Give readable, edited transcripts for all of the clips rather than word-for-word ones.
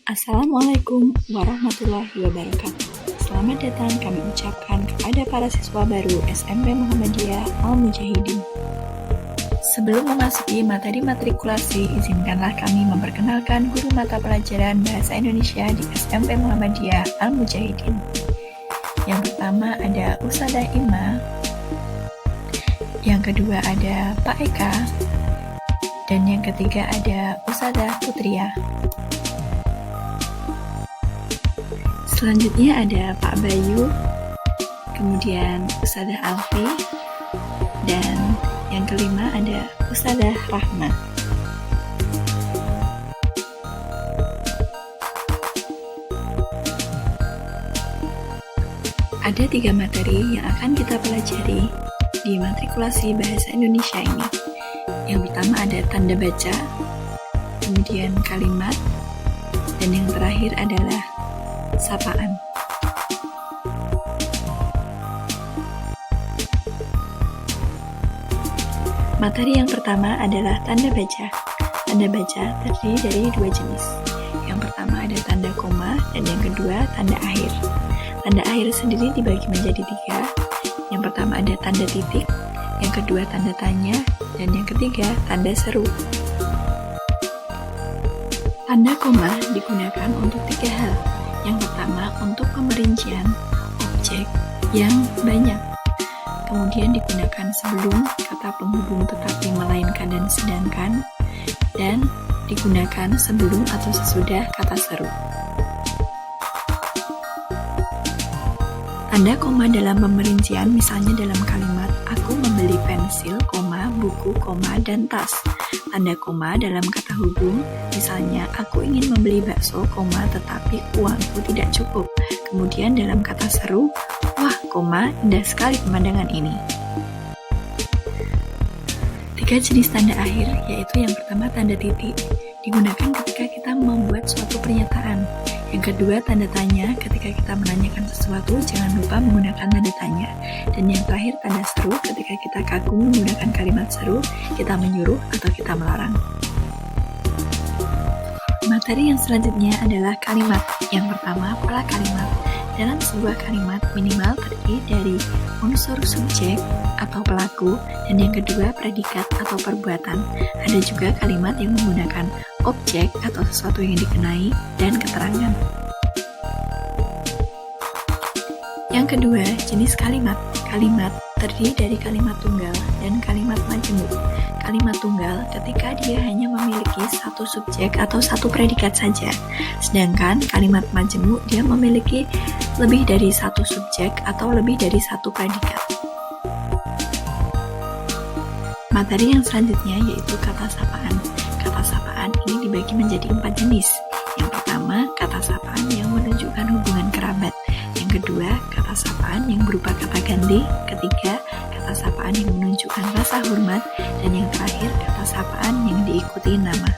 Assalamualaikum warahmatullahi wabarakatuh. Selamat datang kami ucapkan kepada para siswa baru SMP Muhammadiyah Al-Mujahidin. Sebelum memasuki materi matrikulasi, izinkanlah kami memperkenalkan guru mata pelajaran Bahasa Indonesia di SMP Muhammadiyah Al-Mujahidin. Yang pertama ada Ustadzah Ima, yang kedua ada Pak Eka, dan yang ketiga ada Ustadzah Putria. Selanjutnya ada Pak Bayu, kemudian Ustadzah Alfi, dan yang kelima ada Ustadzah Rahma. Ada 3 materi yang akan kita pelajari di matrikulasi Bahasa Indonesia ini. Yang pertama ada tanda baca, kemudian kalimat, dan yang terakhir adalah sapaan. Materi yang pertama adalah tanda baca. Tanda baca terdiri dari 2 jenis. Yang pertama ada tanda koma dan yang kedua tanda akhir. Tanda akhir sendiri dibagi menjadi 3. Yang pertama ada tanda titik, yang kedua tanda tanya, dan yang ketiga tanda seru. Tanda koma digunakan untuk 3 hal. Yang pertama untuk pemerincian objek yang banyak. Kemudian digunakan sebelum kata penghubung tetapi melainkan dan sedangkan, dan digunakan sebelum atau sesudah kata seru. Tanda koma dalam pemerincian misalnya dalam kalimat aku membeli pensil, buku, dan tas. Tanda koma dalam kata hubung misalnya aku ingin membeli bakso, tetapi uangku tidak cukup. Kemudian dalam kata seru, wah, indah sekali pemandangan ini. 3 jenis tanda akhir, yaitu yang pertama tanda titik, digunakan ketika kita membuat suatu pernyataan. Yang kedua tanda tanya, ketika kita menanyakan sesuatu jangan lupa menggunakan tanda tanya. Dan yang terakhir tanda seru, ketika kita kagum menggunakan kalimat seru, kita menyuruh atau kita melarang. Materi yang selanjutnya adalah kalimat. Yang pertama pola kalimat. Dalam sebuah kalimat minimal terdiri dari unsur subjek atau pelaku, dan yang kedua predikat atau perbuatan. Ada juga kalimat yang menggunakan objek atau sesuatu yang dikenai dan keterangan. Yang kedua, jenis kalimat. Kalimat terdiri dari kalimat tunggal dan kalimat majemuk. Kalimat tunggal ketika dia hanya memiliki satu subjek atau satu predikat saja. Sedangkan kalimat majemuk dia memiliki lebih dari satu subjek atau lebih dari satu predikat. Materi yang selanjutnya yaitu kata sapaan. Kata sapaan ini dibagi menjadi 4 jenis. Yang pertama, kata sapaan yang menunjukkan hubungan kerabat. Yang kedua, kata sapaan yang berupa kata ganti. Ketiga, kata sapaan yang menunjukkan rasa hormat. Dan yang terakhir, kata sapaan yang diikuti nama.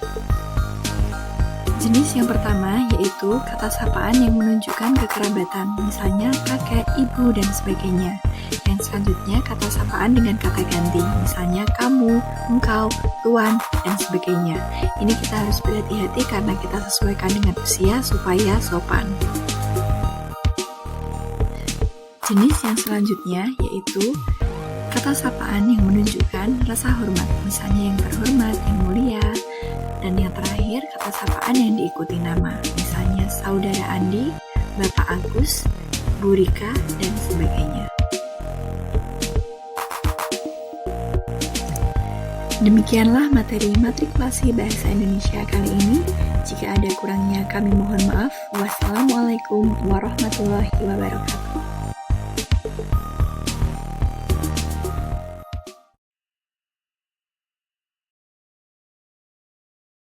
Jenis yang pertama yaitu kata sapaan yang menunjukkan kekerabatan, misalnya kakek, ibu, dan sebagainya. Yang selanjutnya kata sapaan dengan kata ganti, misalnya kamu, engkau, tuan, dan sebagainya. Ini kita harus berhati-hati karena kita sesuaikan dengan usia supaya sopan. Jenis yang selanjutnya yaitu kata sapaan yang menunjukkan rasa hormat, misalnya yang terhormat, yang mulia. Dan yang terakhir kata sapaan yang diikuti nama, misalnya saudara Andi, Bapak Agus, Bu Rika, dan sebagainya. Demikianlah materi matrikulasi Bahasa Indonesia kali ini. Jika ada kurangnya kami mohon maaf. Wassalamualaikum warahmatullahi wabarakatuh.